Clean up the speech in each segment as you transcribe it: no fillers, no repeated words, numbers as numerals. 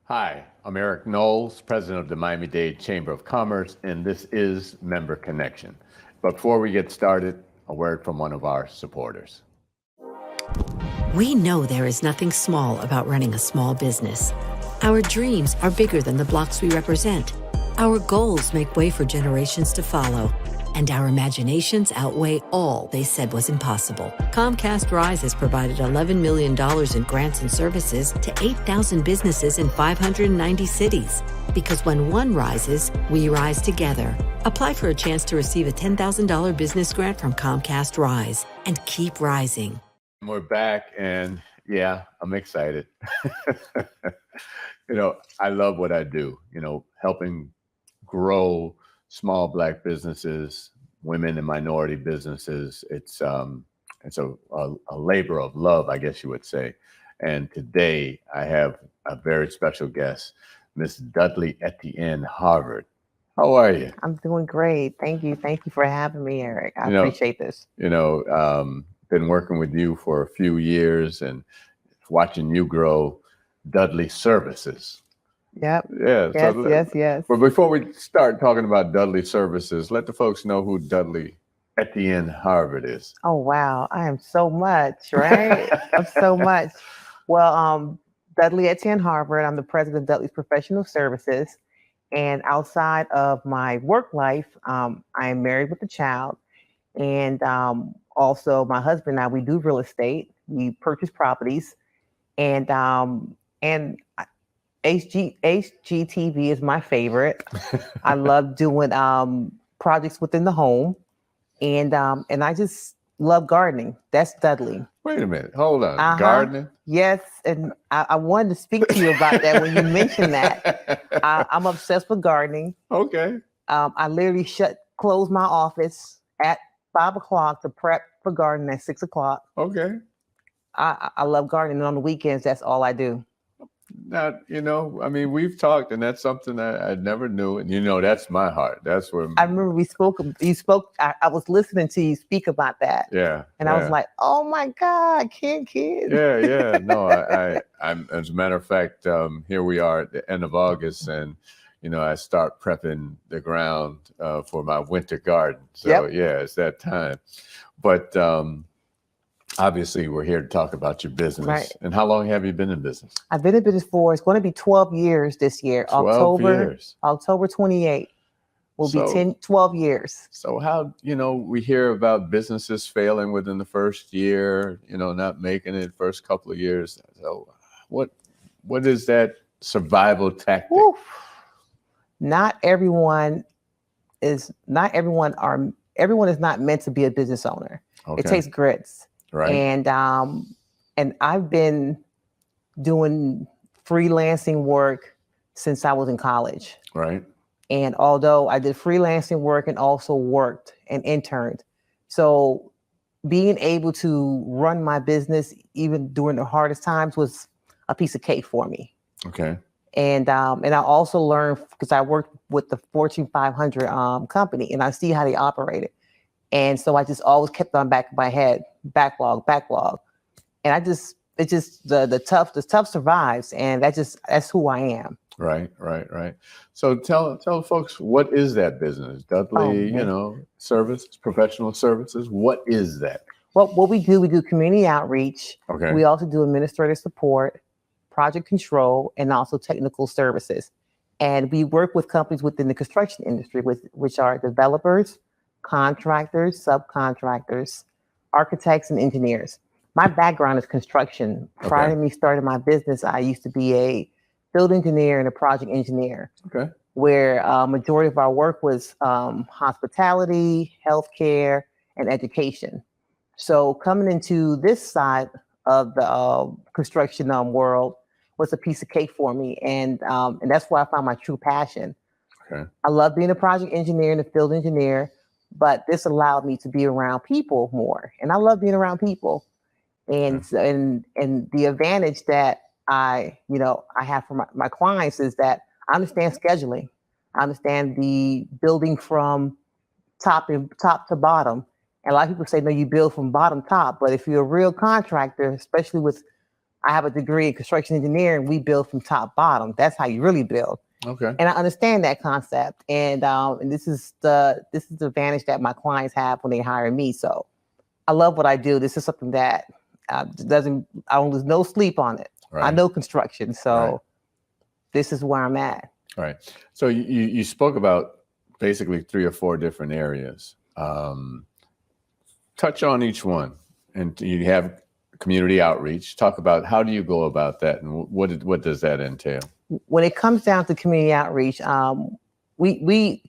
Hi, I'm Eric Knowles, President of the Miami-Dade Chamber of Commerce, and this is Member Connection. But before we get started, a word from one of our supporters. We know there is nothing small about running a small business. Our dreams are bigger than the blocks we represent. Our goals make way for generations to follow. And our imaginations outweigh all they said was impossible. Comcast Rise has provided $11 million in grants and services to 8,000 businesses in 590 cities. Because when one rises, we rise together. Apply for a chance to receive a $10,000 business grant from Comcast Rise and keep rising. We're back, and yeah, I'm excited. I love what I do, helping grow small Black businesses, women and minority businesses. It's a labor of love, I guess you would say. And today I have a very special guest, Miss Dudly Etienne Harvard. How are you? I'm doing great. Thank you. Thank you for having me, Eric. I appreciate this. Been working with you for a few years and watching you grow Dudly Services. Yep. Yeah. Yes. But before we start talking about Dudly Services, let the folks know who Dudly Etienne Harvard is. Oh, wow. I am so much, right? I'm so much. Well, Dudly Etienne Harvard. I'm the president of Dudley's Professional Services. And outside of my work life, I am married with a child. And also my husband and I, we do real estate. We purchase properties. And HGTV is my favorite. I love doing projects within the home, and I just love gardening. That's Dudley. Wait a minute, hold on. Gardening? Yes, and I wanted to speak to you about that when you mentioned that. I'm obsessed with gardening. Okay. I literally close my office at 5 o'clock to prep for gardening at 6 o'clock. Okay. I love gardening, and on the weekends, that's all I do. Now, we've talked, and that's something that I never knew. And that's my heart. That's where I remember we spoke. You spoke. I was listening to you speak about that. Yeah. And I was like, oh my God, kid. Yeah. No, I'm. As a matter of fact, here we are at the end of August, and I start prepping the ground for my winter garden. So yeah, it's that time. But obviously, we're here to talk about your business. Right. And how long have you been in business? I've been in business it's going to be 12 years this year. 12 years. October 28th will be 12 years. So how, we hear about businesses failing within the first year, not making it first couple of years. So what is that survival tactic? Oof. Everyone is not meant to be a business owner. Okay. It takes grits. Right. And I've been doing freelancing work since I was in college. Right. And although I did freelancing work and also worked and interned, so being able to run my business even during the hardest times was a piece of cake for me. Okay. And I also learned because I worked with the Fortune 500 company, and I see how they operated. And so I just always kept on back of my head, backlog. And the tough survives. And that's who I am. Right. So tell folks, what is that business? Dudley, professional services. What is that? Well, what we do community outreach. Okay. We also do administrative support, project control, and also technical services. And we work with companies within the construction industry, which are developers, contractors, subcontractors, architects, and engineers. My background is construction. Prior to me starting my business, I used to be a field engineer and a project engineer. Okay. Where majority of our work was hospitality, healthcare, and education. So coming into this side of the construction world was a piece of cake for me, and that's where I found my true passion. Okay. I love being a project engineer and a field engineer. But this allowed me to be around people more. And I love being around people. And the advantage that I have for my clients is that I understand scheduling. I understand the building from top to bottom. And a lot of people say, no, you build from bottom top. But if you're a real contractor, especially with I have a degree in construction engineering. We build from top bottom. That's how you really build. Okay. And I understand that concept. And this is the advantage that my clients have when they hire me. So I love what I do. This is something that I don't lose no sleep on it. Right. I know construction. So this is where I'm at. All right. So you spoke about basically 3 or 4 different areas. Touch on each one. And you have community outreach. Talk about how do you go about that, and what does that entail? When it comes down to community outreach, we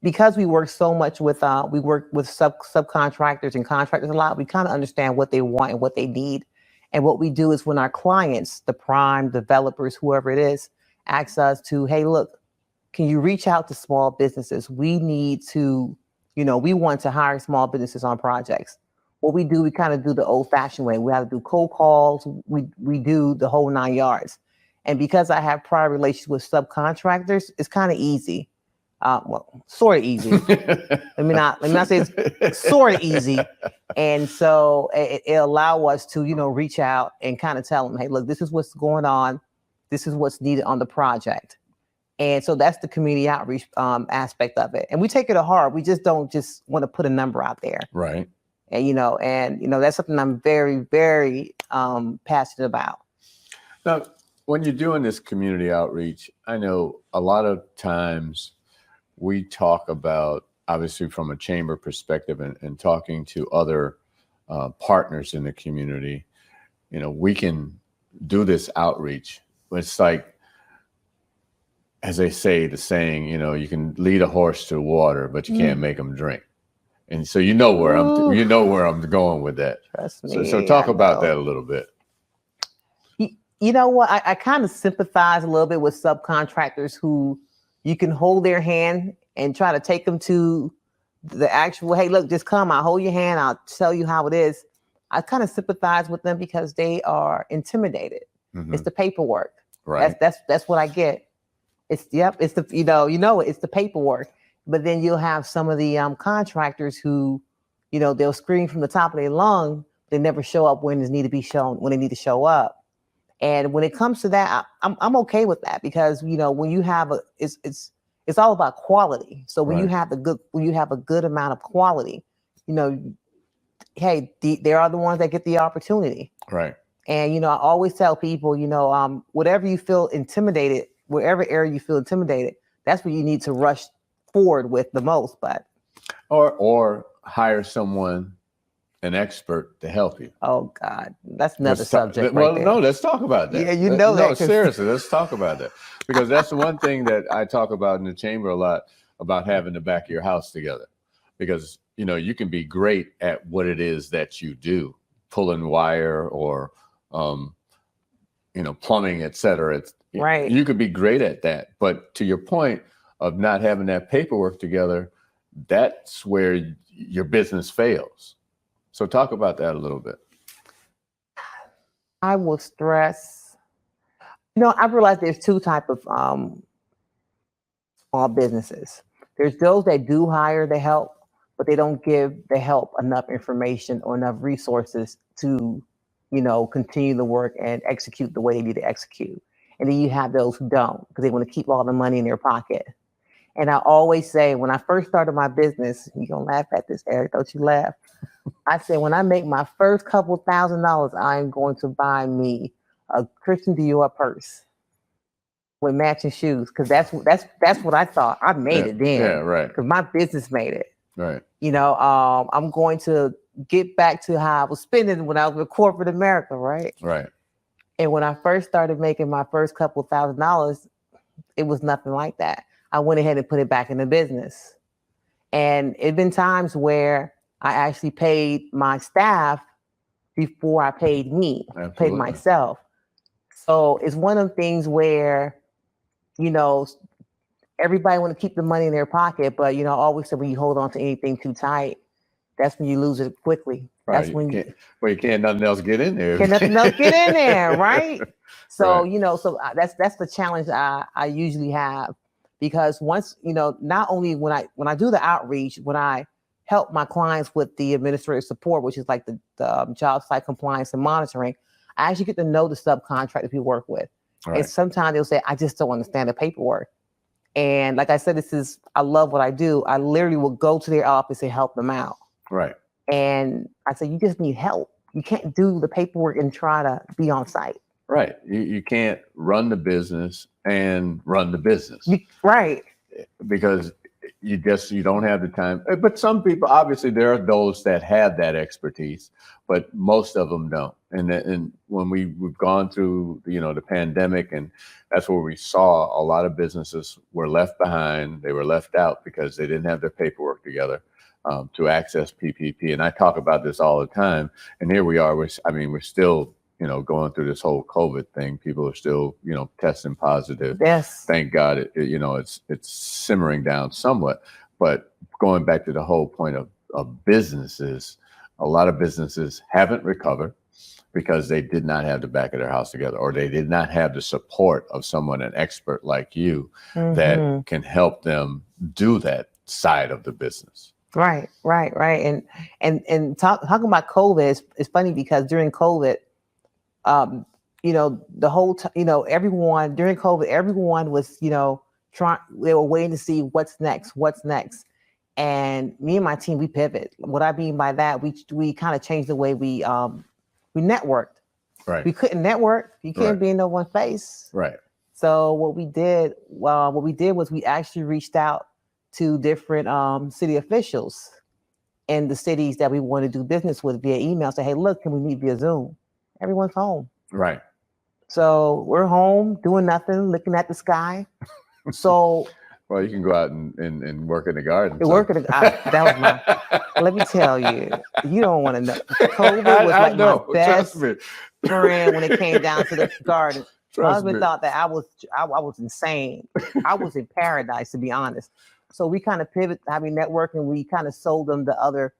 because we work so much with subcontractors and contractors a lot, we kind of understand what they want and what they need. And what we do is when our clients, the prime developers, whoever it is, asks us to, hey, look, can you reach out to small businesses? We need to, we want to hire small businesses on projects. What we do, we kind of do the old fashioned way. We have to do cold calls. We do the whole 9 yards. And because I have prior relations with subcontractors, it's kind of easy. Well, sort of easy. let me not say it's sort of easy. And so it allow us to, reach out and kind of tell them, hey, look, this is what's going on. This is what's needed on the project. And so that's the community outreach aspect of it. And we take it to heart. We just don't just want to put a number out there. Right. And, that's something I'm very, very passionate about. Now, when you're doing this community outreach, I know a lot of times we talk about, obviously from a chamber perspective and talking to other partners in the community, we can do this outreach. It's like, as they say, the saying, you can lead a horse to water, but you can't make them drink. And so where I'm going with that. Trust me. So talk about that a little bit. You know what? I kind of sympathize a little bit with subcontractors who you can hold their hand and try to take them to the actual, hey, look, just come. I'll hold your hand. I'll tell you how it is. I kind of sympathize with them because they are intimidated. Mm-hmm. It's the paperwork. Right. That's what I get. It's the, it's the paperwork. But then you'll have some of the contractors who, they'll scream from the top of their lung. They never show up when they need to be shown, when they need to show up. And when it comes to that, I'm okay with that because, when you have it's all about quality. So when you have a good amount of quality, hey, they are the ones that get the opportunity. Right. And, I always tell people, whatever you feel intimidated, wherever area you feel intimidated, that's what you need to rush forward with the most. But or hire someone, an expert, to help you. Oh God, that's another subject. No, let's talk about that. Yeah, that. No, seriously, let's talk about that because that's the one thing that I talk about in the chamber a lot about having the back of your house together, because you can be great at what it is that you do, pulling wire or plumbing, etc. Right. You could be great at that, but to your point of not having that paperwork together, that's where your business fails. So talk about that a little bit. I will stress, I've realized there's 2 types of small businesses. There's those that do hire the help, but they don't give the help enough information or enough resources to, continue the work and execute the way they need to execute. And then you have those who don't because they want to keep all the money in their pocket. And I always say, when I first started my business, you're going to laugh at this, Eric, don't you laugh. I said, when I make my first couple $1,000s, I'm going to buy me a Christian Dior purse with matching shoes. Cause that's what I thought. I made it then. Yeah, right. Cause my business made it. Right. I'm going to get back to how I was spending when I was with corporate America. Right. Right. And when I first started making my first couple $1,000s, it was nothing like that. I went ahead and put it back in the business. And it'd been times where I actually paid my staff before I paid me, paid myself. So it's one of the things where, everybody want to keep the money in their pocket, but, I always say when you hold on to anything too tight, that's when you lose it quickly. Right. That's when you can't nothing else get in there. Can't nothing else get in there, right? So, right. So that's the challenge I usually have. Because once, not only when I do the outreach, when I help my clients with the administrative support, which is like the job site compliance and monitoring, I actually get to know the subcontractors we work with. Right. And sometimes they'll say, I just don't understand the paperwork. And like I said, I love what I do. I literally will go to their office and help them out. Right. And I said, you just need help. You can't do the paperwork and try to be on site. Right. You can't run the business and run the business. Right. Because you don't have the time. But some people, obviously, there are those that have that expertise, but most of them don't. And when we've gone through, the pandemic, and that's where we saw a lot of businesses were left behind. They were left out because they didn't have their paperwork together to access PPP. And I talk about this all the time. And here we are. We're still, going through this whole COVID thing. People are still, testing positive. Yes. Thank God, it's simmering down somewhat. But going back to the whole point of businesses, a lot of businesses haven't recovered because they did not have the back of their house together, or they did not have the support of someone, an expert like you, that can help them do that side of the business. Right. And talking about COVID, it's funny because during COVID, the whole everyone during COVID, everyone was, they were waiting to see what's next. And me and my team, we pivot. What I mean by that, we kind of changed the way we networked. Right. We couldn't network. You can't be in no one place. Right. So what we did was we actually reached out to different city officials in the cities that we want to do business with via email. Say, hey, look, can we meet via Zoom? Everyone's home. Right. So we're home doing nothing, looking at the sky. So well, you can go out and work in the garden. That was my. Let me tell you, you don't want to know. COVID was my best friend when it came down to the garden. My husband thought that I was insane. I was in paradise, to be honest. So we kind of pivoted having network, and we kind of sold them the other,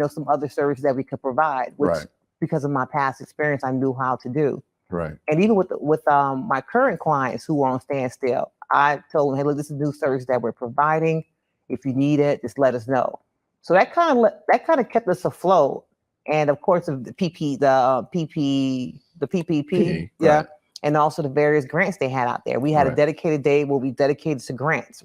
some other services that we could provide, which because of my past experience, I knew how to do. Right. And even with my current clients who are on standstill, I told them, hey, look, this is a new service that we're providing. If you need it, just let us know. So that kind of kept us afloat. And of course, the PPP, right. And also the various grants they had out there. We had a dedicated day where we dedicated to grants.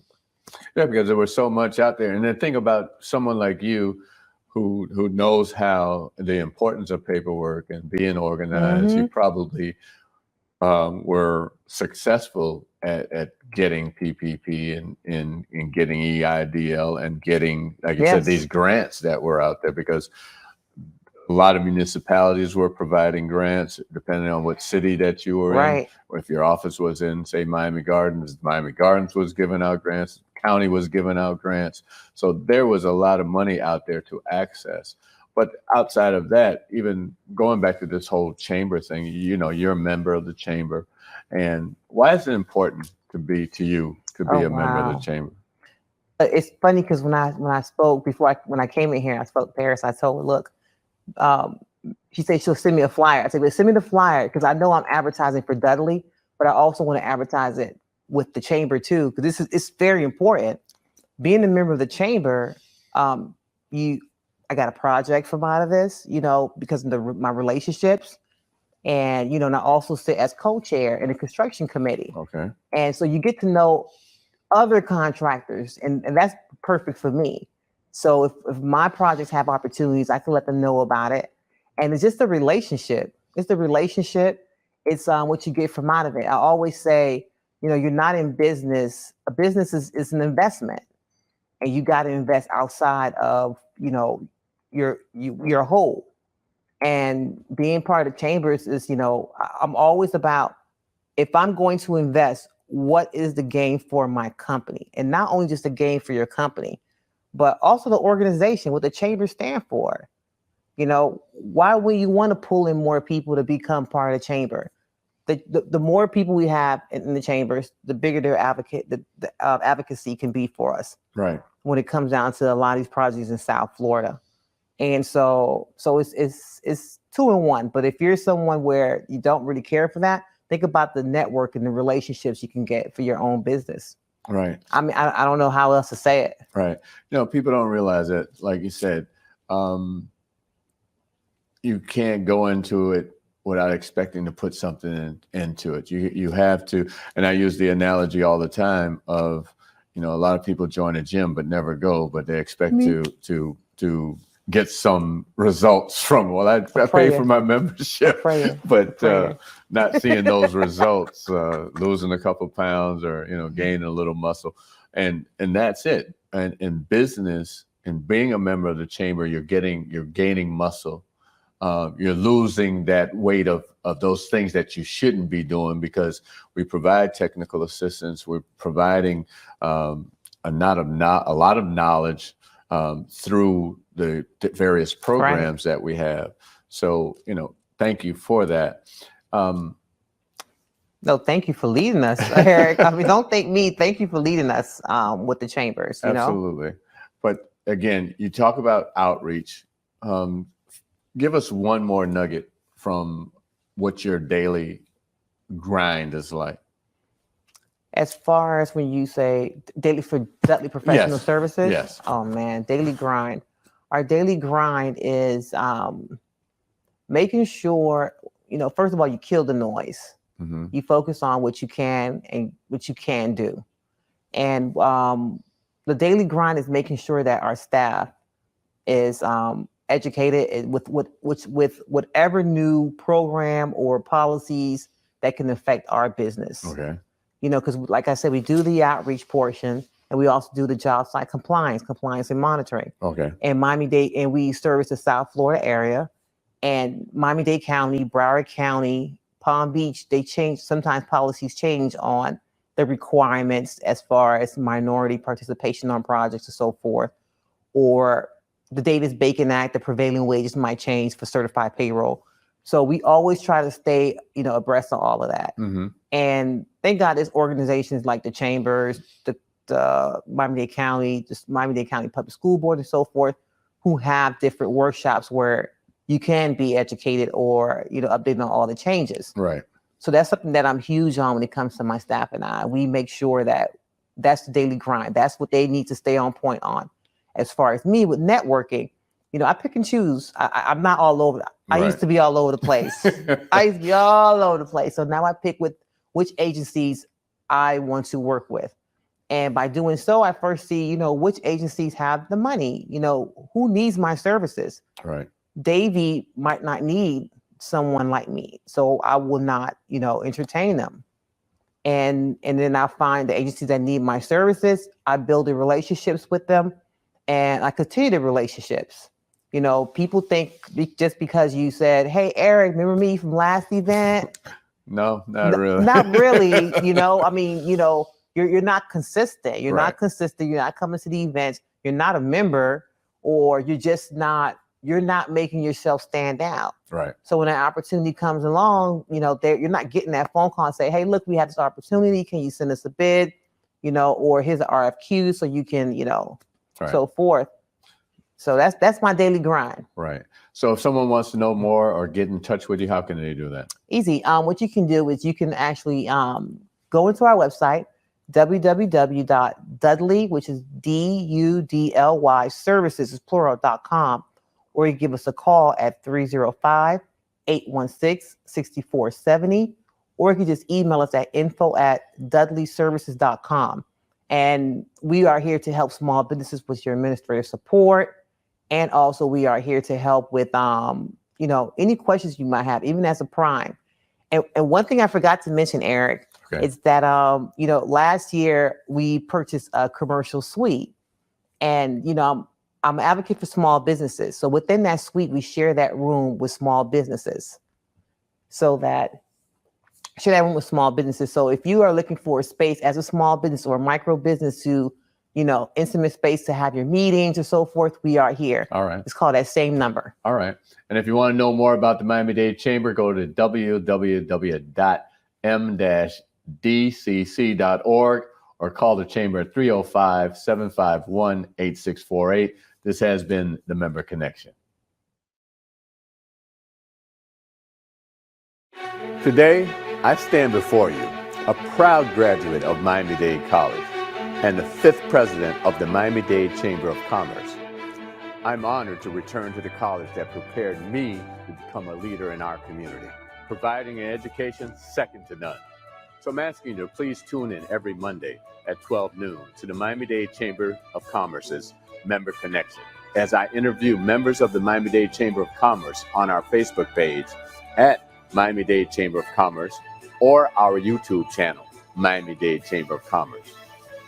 Yeah, because there was so much out there. And then think about someone like you who knows how the importance of paperwork and being organized. You probably were successful at getting PPP and getting EIDL and getting, like you said, these grants that were out there, because a lot of municipalities were providing grants depending on what city that you were in. Or if your office was in, say, Miami Gardens was giving out grants. County was giving out grants. So there was a lot of money out there to access. But outside of that, even going back to this whole chamber thing, you're a member of the chamber. And why is it important to be a member of the chamber? It's funny because when I spoke when I came in here, I spoke to Paris. I told her, look, she said she'll send me a flyer. I said, well, send me the flyer because I know I'm advertising for Dudley, but I also want to advertise it with the chamber too, because it's very important. Being a member of the chamber, I got a project from out of this, because of my relationships, and and I also sit as co-chair in the construction committee. Okay. And so you get to know other contractors, and that's perfect for me. So if my projects have opportunities, I can let them know about it, and it's just a relationship. It's the relationship. It's what you get from out of it. I always say, you're not in business. A business is an investment, and you got to invest outside of, your whole. And being part of the chambers is, I'm always about, if I'm going to invest, what is the gain for my company? And not only just the gain for your company, but also the organization, what the chamber stand for. Why would you want to pull in more people to become part of the chamber? The more people we have in the chambers, the bigger their advocacy can be for us. Right. When it comes down to a lot of these projects in South Florida. And so it's 2 in 1. But if you're someone where you don't really care for that, think about the network and the relationships you can get for your own business. Right. I mean, I don't know how else to say it. Right. People don't realize that, like you said, you can't go into it without expecting to put something into it. You have to, and I use the analogy all the time of, a lot of people join a gym but never go, but they expect to get some results from, well, I pay for my membership, but not seeing those results, losing a couple pounds or, gaining a little muscle. And that's it. And in business, and being a member of the chamber, you're gaining muscle. You're losing that weight of those things that you shouldn't be doing, because we provide technical assistance. We're providing a lot of knowledge through the various programs that we have. So, thank you for that. No, thank you for leading us, Eric. I mean, don't thank me. Thank you for leading us with the chambers. Absolutely. But again, you talk about outreach. Give us one more nugget from what your daily grind is like. As far as when you say daily for Dudly Professional Services? Yes. Oh, man, daily grind. Our daily grind is making sure, first of all, you kill the noise. Mm-hmm. You focus on what you can and what you can do. And the daily grind is making sure that our staff is educated with whatever new program or policies that can affect our business. Okay. Because like I said, we do the outreach portion, and we also do the job site compliance and monitoring. Okay. And Miami-Dade, and we service the South Florida area, and Miami-Dade County, Broward County, Palm Beach. Sometimes policies change on the requirements as far as minority participation on projects and so forth, or the Davis Bacon Act, the prevailing wages might change for certified payroll. So we always try to stay, abreast of all of that. Mm-hmm. And thank God there's organizations like the chambers, the Miami-Dade County, just Miami-Dade County Public School Board and so forth, who have different workshops where you can be educated or, updated on all the changes. Right. So that's something that I'm huge on when it comes to my staff and I. We make sure that that's the daily grind. That's what they need to stay on point on. As far as me with networking, I pick and choose. I'm not all over. I used to be all over the place. So now I pick with which agencies I want to work with. And by doing so, I first see, which agencies have the money, who needs my services. Right. Davey might not need someone like me, so I will not, entertain them. And then I find the agencies that need my services. I build the relationships with them, and I continue the relationships. People think just because you said, "Hey, Eric, remember me from last event?" No, not really. Not really. I mean, you're not consistent. You're not consistent. You're not coming to the events. You're not a member, or you're not making yourself stand out. Right. So when an opportunity comes along, you're not getting that phone call and say, "Hey, look, we have this opportunity. Can you send us a bid?" Or here's an RFQ so you can, so forth. So that's my daily grind. Right. So if someone wants to know more or get in touch with you, how can they do that? Easy. What you can do is you can actually go into our website, www.dudly, which is DUDLY, services is plural.com, or you give us a call at 305-816-6470, or you can just email us at info@dudleyservices.com. And we are here to help small businesses with your administrative support. And also we are here to help with, any questions you might have, even as a prime. And one thing I forgot to mention, Eric, is that, last year we purchased a commercial suite, and, I'm an advocate for small businesses. So within that suite, we share that room with small businesses. So if you are looking for a space as a small business or a micro business to, intimate space to have your meetings or so forth, we are here. All right. It's called that same number. All right. And if you want to know more about the Miami-Dade Chamber, go to www.m-dcc.org or call the chamber at 305-751-8648. This has been the Member Connection. Today, I stand before you, a proud graduate of Miami-Dade College and the 5th president of the Miami-Dade Chamber of Commerce. I'm honored to return to the college that prepared me to become a leader in our community. providing an education second to none. So I'm asking you to please tune in every Monday at 12 noon to the Miami-Dade Chamber of Commerce's Member Connection, as I interview members of the Miami-Dade Chamber of Commerce on our Facebook page at Miami-Dade Chamber of Commerce or our YouTube channel, Miami-Dade Chamber of Commerce.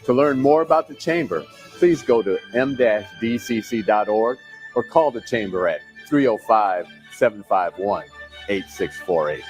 To learn more about the Chamber, please go to m-dcc.org or call the Chamber at 305-751-8648.